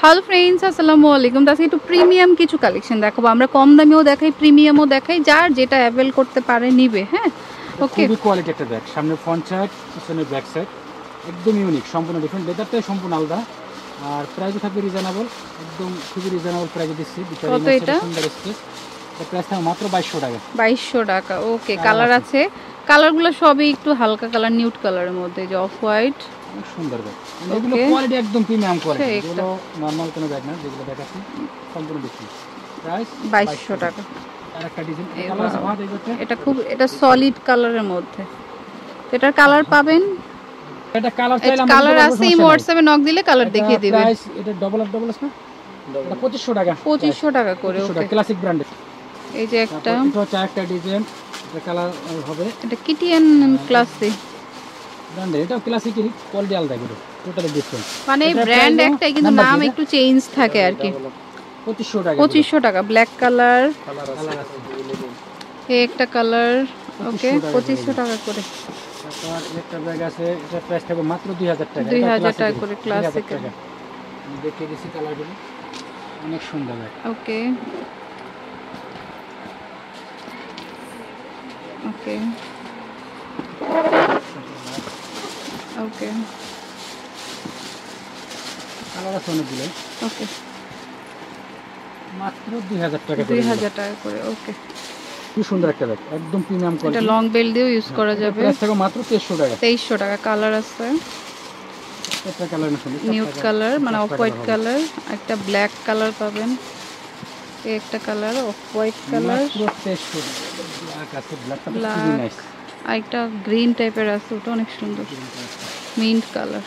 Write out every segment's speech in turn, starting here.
Hello friends, আসসালামু আলাইকুম। আজকে একটু প্রিমিয়াম কিছু কালেকশন দেখাবো। আমরা কম দামেও দেখাই, প্রিমিয়ামও দেখাই, যার যেটা অ্যাভেল করতে পারে নিবে। হ্যাঁ, ওকে। খুবই কোয়ালিটি একটা ব্যাগ, সামনে ফ্রন্ট সাইড, পিছনে ব্যাক সাইড, একদম ইউনিক, সম্পূর্ণ ডিফারেন্ট। লেদারটাই সম্পূর্ণ আলাদা, আর প্রাইসও থাকবে রিজনেবল, একদম খুবই রিজনেবল প্রাইসে দিচ্ছি। কত এটা? সুন্দর স্পেস, এর প্রাইস থাকবে মাত্র 2200 টাকা। 2200 টাকা, ওকে। কালার আছে, কালারগুলো সবই একটু হালকা কালার, নিউড কালারের মধ্যে, যে অফ হোয়াইট। অনেক সুন্দর ব্যাগ, এগুলো কোয়ালিটি একদম প্রিমিয়াম কোয়ালিটি, এগুলো নরমাল কোনো ব্যাগ না, যেগুলো দেখাচ্ছি সম্পূর্ণ ডিফারেন্ট। প্রাইস 2200 টাকা। আরেকটা ডিজাইন, কালার আছে ভাত, এটা খুব, এটা সলিড কালারের মধ্যে। এটার কালার পাবেন, এটা কালার চাইলে আমরা কালার আছে, এই হোয়াটসঅ্যাপে নক দিলে কালার দেখিয়ে দিবেন। প্রাইস এটা ডবল না, এটা 2500 টাকা। 2500 টাকা করে, ওকে। ক্লাসিক ব্র্যান্ডের। এই যে একটা, এটা হচ্ছে একটা ডিজাইন, এটা কালার হবে, এটা কিটিয়ান ক্লাসিক ব্র্যান্ডের। এটাও ক্লাসিকের কোয়ালিটি আলাদা, এগুলো টোটালি ডিফারেন্ট। মানে ব্র্যান্ড একটাই, কিন্তু নাম একটু চেঞ্জ থাকে আর কি। 2500 টাকা। 2500 টাকা। ব্ল্যাক কালার, কালার আছে, এই একটা কালার, ওকে। 2500 টাকা করে। তারপর একটা ব্যাগ আছে, এটা প্রাইস থাকবে মাত্র 2000 টাকা। 2000 টাকা করে, ক্লাসিক। আমি দেখিয়ে দিচ্ছি কালারগুলো, অনেক সুন্দর ব্যাগ, ওকে ওকে ওকে কালার আছে অনেকগুলো, ওকে। মাত্র 2000 টাকা। 2000 টাকা করে, ওকে। কি সুন্দর একটা ব্যাগ, একদম প্রিমিয়াম কোয়ালিটি। এটা লং বেল দিয়েও ইউজ করা যাবে। প্রাইস থাকবে মাত্র 2300 টাকা। 2300 টাকা। কালার আছে, একটা কালার না, সুন্দর নিউড কালার, মানে অফ হোয়াইট কালার। একটা ব্ল্যাক কালার পাবেন, এই একটা কালার অফ হোয়াইট কালার, মাত্র 2300 টাকা। ব্ল্যাক আছে, ব্ল্যাকটা খুবই নাইস। আর একটা গ্রিন টাইপের আছে, ওটা অনেক সুন্দর, মিন্ট কালার।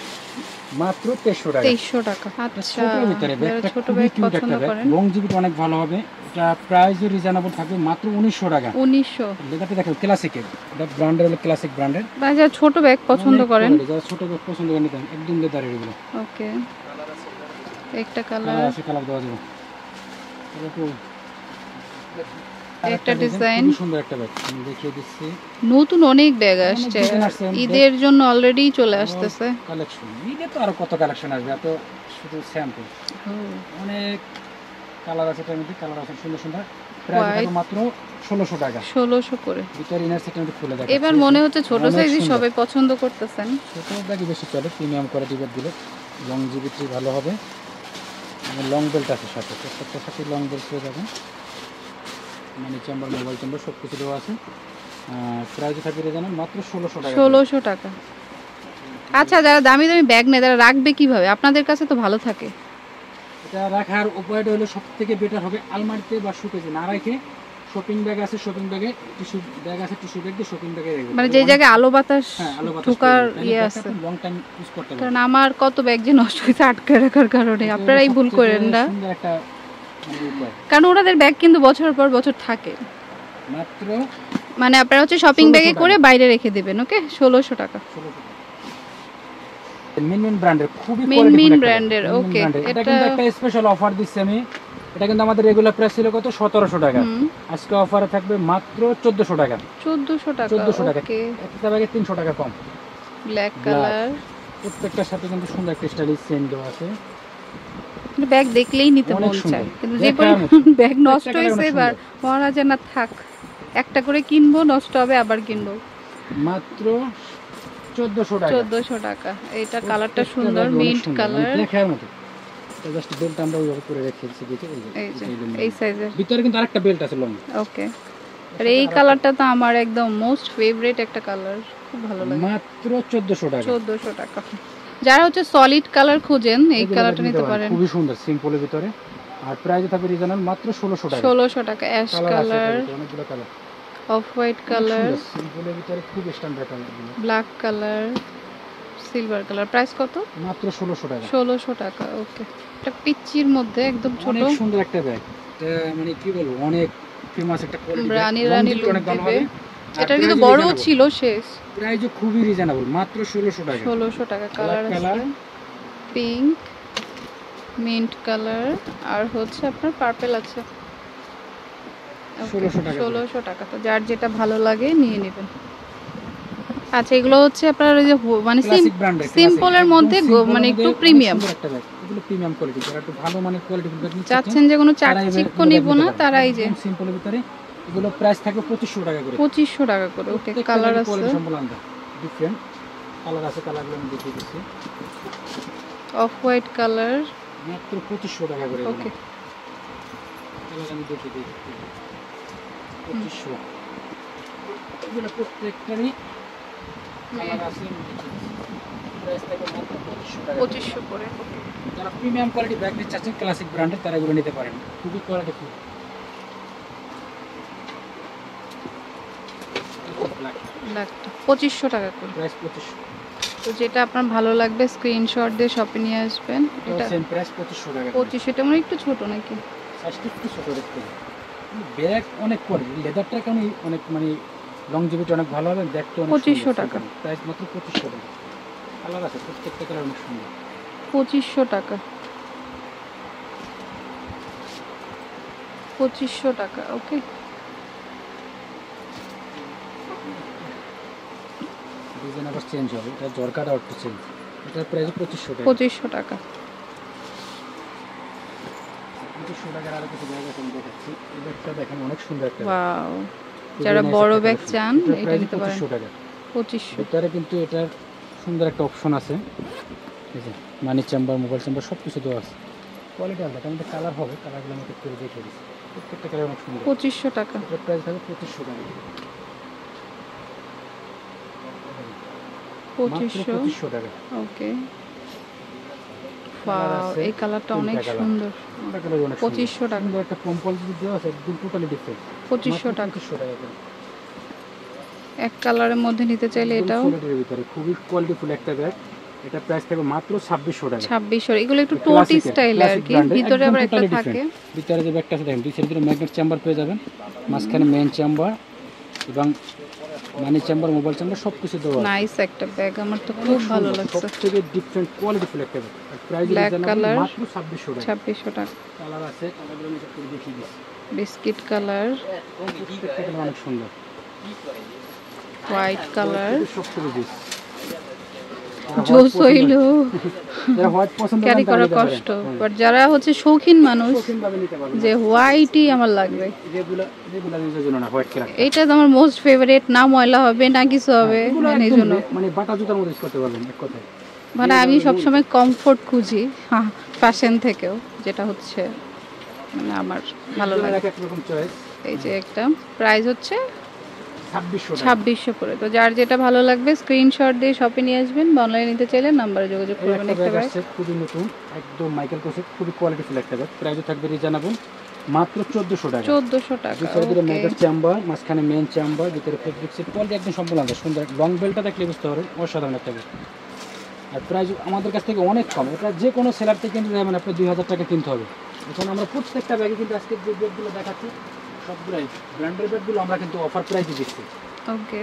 মাত্র 2300 টাকা। 2300 টাকা। আচ্ছা, ছোটর ভিতরে ব্যাগটা ছোট খুবই ব্যাগ কিউট পছন্দ একটা ব্যাগ, করেন, লংজিভিটি অনেক ভালো হবে। এটা প্রাইসও রিজনেবল থাকবে, মাত্র 1900 টাকা। 1900। লেখাটা দেখো ক্লাসিকের, এটা ব্র্যান্ডের হলো ক্লাসিক ব্র্যান্ডের। বা যারা ছোট ব্যাগ পছন্দ করেন, যারা ছোট ব্যাগ পছন্দ করেন, নিতে একদম লেদারের এগুলো। ওকে। একটা কালার কালার আছে, কালার দেওয়া যাবে। একটা ডিজাইন, খুব সুন্দর একটা ব্যাগ, আমি দেখিয়ে দিচ্ছি। নতুন অনেক ব্যাগ আসছে, ঈদের জন্য অলরেডি চলে আসতেছে কালেকশন। ঈদে তো আরো কত কালেকশন আসবে, এত শুধু স্যাম্পল। অনেক কালার আছে, এটার মধ্যে কালার আছে সুন্দর সুন্দর। প্রাইস থাকবে মাত্র 1600 টাকা। 1600 করে। ভিতরে ইনার সেট আমি খুলে দেখাচ্ছি। এবার মনে হচ্ছে ছোট সাইজই সবাই পছন্দ করতেছেন। ছোট ব্যাগই বেশি চলে, প্রিমিয়াম কোয়ালিটি ব্যাগ দিলে লংজিভিটি ভালো হবে। লং বেল্ট আছে সাথে, প্রত্যেকটার সাথে লং বেল্ট পেয়ে যাবেন। মানে চেম্বার, মোবাইল চেম্বার সব কিছু দেওয়া আছে। প্রাইস থাকবে জানেন মাত্র 1600 টাকা। 1600 টাকা। আচ্ছা, যারা দামি দামি ব্যাগ নেয় তারা রাখবে কিভাবে? আপনাদের কাছে তো ভালো থাকে। এটা রাখার উপায়টা হলো সবথেকে বেটার হবে আলমারিতে বা শোকেসে না রেখে, শপিং ব্যাগ আছে, শপিং ব্যাগে টিস্যু ব্যাগ আছে, টিস্যু ব্যাগ দিয়ে শপিং ব্যাগে রাখবেন, মানে যে জায়গায় আলো বাতাস ঢোকার ইয়ে আছে। লং টাইম ইউজ করতে পারবেন। কারণ আমার কত ব্যাগ যে নষ্ট হয়েছে আটকে রাখার কারণে। আপনারাই ভুল করেন না, সুন্দর একটা উপায়। কারণ ওনাদের ব্যাগ কিন্তু বছরের পর বছর থাকে। মাত্র মানে আপনারা হচ্ছে শপিং ব্যাগে করে বাইরে রেখে দিবেন, ওকে। 1600 টাকা। মিনমিন ব্র্যান্ডের, খুবই মিনমিন ব্র্যান্ডের, ওকে। এটা কিন্তু একটা স্পেশাল অফার দিচ্ছি আমি। এটা কিন্তু আমাদের রেগুলার প্রাইস ছিল কত? 1700 টাকা। আজকে অফারে থাকবে মাত্র 1400 টাকা। 1400 টাকা, 1400 টাকা। ওকে। একটা ব্যাগে 300 টাকা কম। ব্ল্যাক কালার, প্রত্যেকটার সাথে কিন্তু সুন্দর একটা স্টাইলিশ চেইন দেওয়া আছে। ব্যাগ দেখলেই নিতে মন চায়, কিন্তু যে পরিমাণ ব্যাগ নষ্ট হয়েছে এবার মহারাজ না থাক, একটা করে কিনবো, নষ্ট হবে আবার কিনবো। মাত্র 1400 টাকা। 1400 টাকা। এইটা কালারটা সুন্দর, মিন্ট কালার, দেখার মতো। জাস্ট বেল্ট আমরা ওইভাবে করে রেখেছি, দেখে এই সাইজের। ভিতরে কিন্তু আরেকটা বেল্ট আছে লং, ওকে। আর এই কালারটা তো আমার একদম মোস্ট ফেভারিট একটা কালার, খুব ভালো লাগে। মাত্র 1400 টাকা। 1400 টাকা। যারা হচ্ছে সলিড কালার খুঁজেন, এই কালারটা নিতে পারেন, খুবই সুন্দর, সিম্পলের ভিতরে। আর প্রাইস থাকবে রিজনেবল মাত্র 1600 টাকা। 1600 টাকা। অ্যাশ কালার, অনেকগুলো কালার, অফ হোয়াইট কালার, সিম্পলের ভিতরে খুব standard colour, black colour, silver colour. Price কত? মাত্র 1600 টাকা। 1600 টাকা, ওকে। এটা পিচ্চির মধ্যে একদম ছোট, অনেক সুন্দর একটা ব্যাগ। এটা মানে কি বলবো, অনেক ফেমাস একটা কোয়ালিটি, রানী রানী লুক অনেক ভালো দিবে। হবে। এটা কিন্তু বড়ও ছিল শেষ। প্রাইসও খুবই রিজনেবল, মাত্র 1600 টাকা। 1600 টাকা। কালার আছে পিঙ্ক, মিন্ট কালার, আর হচ্ছে আপনার পার্পল আছে। 1600 টাকা। 1600 টাকা। তো যার যেটা ভালো লাগে নিয়ে নেবেন। আচ্ছা, এগুলো হচ্ছে আপনার ওই যে মানে সিম্পলের মধ্যে মানে একটু প্রিমিয়াম। এগুলো প্রিমিয়াম কোয়ালিটি, যারা একটু ভালো মানের কোয়ালিটি চাচ্ছেন যে কোনো চাকচিক্য নিব না তারা এই যে সিম্পলের ভিতরে এগুলো প্রাইস থাকবে 2500 টাকা করে। 2500 টাকা করে। ওকে, কালার আছে সম্পূর্ণ আলাদা ডিফারেন্ট কালার আছে, কালারগুলো আমি দেখিয়ে দিচ্ছি। অফ হোয়াইট কালার মাত্র 2500 টাকা করে। ওকে, কালার আমি দেখিয়ে দিচ্ছি 2500। এগুলো প্রত্যেকটারই কালার আছে, প্রাইস থাকবে মাত্র 2500 টাকা। 2500 করে। যারা প্রিমিয়াম কোয়ালিটি ব্যাগ নিতে চাচ্ছেন ক্লাসিক ব্র্যান্ডের, তারা এগুলো নিতে পারেন, খুবই কোয়ালিটিফুল। ব্ল্যাকটা 2500 টাকা করে, প্রাইস 2500। তো যেটা আপনার ভালো লাগবে স্ক্রিনশট দিয়ে শপে নিয়ে আসবেন। এটা সেম প্রাইস 2500 টাকা। 2500, এটা মানে একটু ছোট নাকি? সাইজটা একটু ছোট দেখতে, ব্যাগ অনেক কোয়ালিটি, লেদারটা কেন অনেক মানে লংজিভিটি অনেক ভালো হবে, দেখতে অনেক 2500 টাকা। প্রাইস মাত্র 2500 টাকা। কালার আছে, প্রত্যেকটা কালার অনেক সুন্দর। 2500 টাকা, 2500 টাকা। ওকে, ডিজাইন আবার চেঞ্জ হবে, এটা জরকাটা একটু চেঞ্জ। এটার প্রাইস 2500 টাকা। 2500 টাকা। 2500 টাকার আরো কিছু ব্যাগ আছে আমি দেখাচ্ছি। এই ব্যাগটা দেখেন অনেক সুন্দর একটা, ওয়াও, যারা বড় ব্যাগ চান এটা নিতে পারেন। 2500 টাকা। 2500। এটারে কিন্তু এটার সুন্দর একটা অপশন আছে, এই যে মানি চেম্বার, মোবাইল চেম্বার সব কিছু দেওয়া আছে। কোয়ালিটি আলাদা, কারণ এটা কালার হবে, কালারগুলো আমি একটু করে দেখিয়ে দিচ্ছি। প্রত্যেকটা কালার অনেক সুন্দর। 2500 টাকা। এটার প্রাইস থাকবে 2500 টাকা। 2500 টাকা। ওকে, ওয়াও, এই কালারটা অনেক সুন্দর। 2500 টাকা। সুন্দর একটা কম্পল যদি দেওয়া আছে, একদম টোটালি ডিফারেন্ট। 2500 টাকা। 2500 টাকা করে। এক কালারের মধ্যে নিতে চাইলে এটাও সোলেটের ভিতরে খুবই কোয়ালিটিফুল একটা ব্যাগ। এটা প্রাইস থাকবে মাত্র 2600 টাকা। 2600। এগুলো একটু টোটি স্টাইল আর কি, ভিতরে আবার একটা থাকে। ভিতরে যে ব্যাগটা আছে দেখেন, দুই সাইডে ম্যাগনেট চেম্বার পেয়ে যাবেন, মাঝখানে মেইন চেম্বার এবং মানি চেম্বার, মোবাইল চেম্বার সব কিছু দেওয়া আছে। নাইস একটা ব্যাগ, আমার তো খুব ভালো লাগছে। সবথেকে ডিফারেন্ট কোয়ালিটিফুল একটা ব্যাগ। আর প্রাইস ব্ল্যাক কালার মাত্র 2600 টাকা। 2600 টাকা। কালার আছে, কালারগুলো আমি একটু দেখিয়ে দিচ্ছি। বিস্কিট কালার, প্রত্যেকটা কালার অনেক সুন্দর। হোয়াইট কালার, সবথেকে বেস্ট। জোস হইলো যারা হোয়াইট পছন্দ করেন ক্যারি করা কষ্ট, বাট যারা হচ্ছে শৌখিন মানুষ শৌখিনভাবে নিতে পারবেন, যে হোয়াইটই আমার লাগবে, রেগুলার ইউজের জন্য না, হোয়াইট কালার। এইটা তো আমার মোস্ট ফেভারিট। না ময়লা হবে না কিছু হবে, এই জন্য মানে বাটা জুতার মধ্যে ইউজ করতে পারবেন এক কথায়। মানে আমি সবসময় কমফোর্ট খুঁজি ফ্যাশন থেকেও, যেটা হচ্ছে মানে আমার ভালো লাগে। এক রকম চয়েস। এই যে একটা প্রাইস হচ্ছে 2600 করে। তো যার যেটা ভালো লাগবে স্ক্রিনশট দিয়ে শপে নিয়ে আসবেন, বা অনলাইনে নিতে চাইলে নাম্বারে যোগাযোগ করবেন। একটা ব্যাগ খুবই নতুন, একদম মাইকেল কোসের, খুবই কোয়ালিটিফুল একটা ব্যাগ। প্রাইস থাকবে রিজনেবল, মাত্র 1400 টাকা। 1400 টাকা। দুই ম্যাগনেট চেম্বার, মাঝখানে মেইন চেম্বার, ভিতরে ফেব্রিক সিট, কোয়ালিটি একদম সম্পূর্ণ আলাদা। সুন্দর লং বেলটা দেখলে বুঝতে পারবেন অসাধারণ একটা ব্যাগ। আর প্রাইস আমাদের কাছ থেকে অনেক কম, এটা যে কোনো সেলার থেকে কিনতে যাবেন আপনি 2000 টাকা কিনতে হবে। এখন আমরা প্রত্যেকটা ব্যাগে কিন্তু আজকে যে ব্যাগগুলো দেখাচ্ছি সবগুলাই ব্র্যান্ডের ব্যাগগুলো আমরা কিন্তু অফার প্রাইসে দিচ্ছি। ওকে,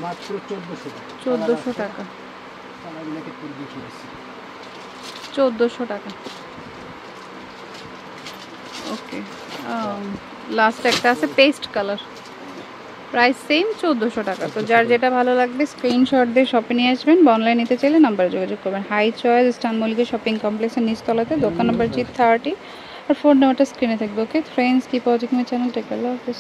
মাত্র 1400 টাকা। 1400 টাকা। কালারগুলোকে একটু দেখিয়ে দিচ্ছি। 1400 টাকা। ওকে, লাস্ট একটা আছে পেস্ট কালার, প্রাইস সেম 1400 টাকা। তো যার যেটা ভালো লাগবে স্ক্রিনশট দিয়ে শপে নিয়ে আসবেন, বা অনলাইন নিতে চাইলে নাম্বারে যোগাযোগ করবেন। High Choice Eastern Mallika shopping কমপ্লেক্সের নিচতলাতে, দোকান নম্বর G30, আর ফোন নাম্বারটা স্ক্রিনে থাকবে। Okay friends, keep watching my channel, take care, Allah হাফেজ।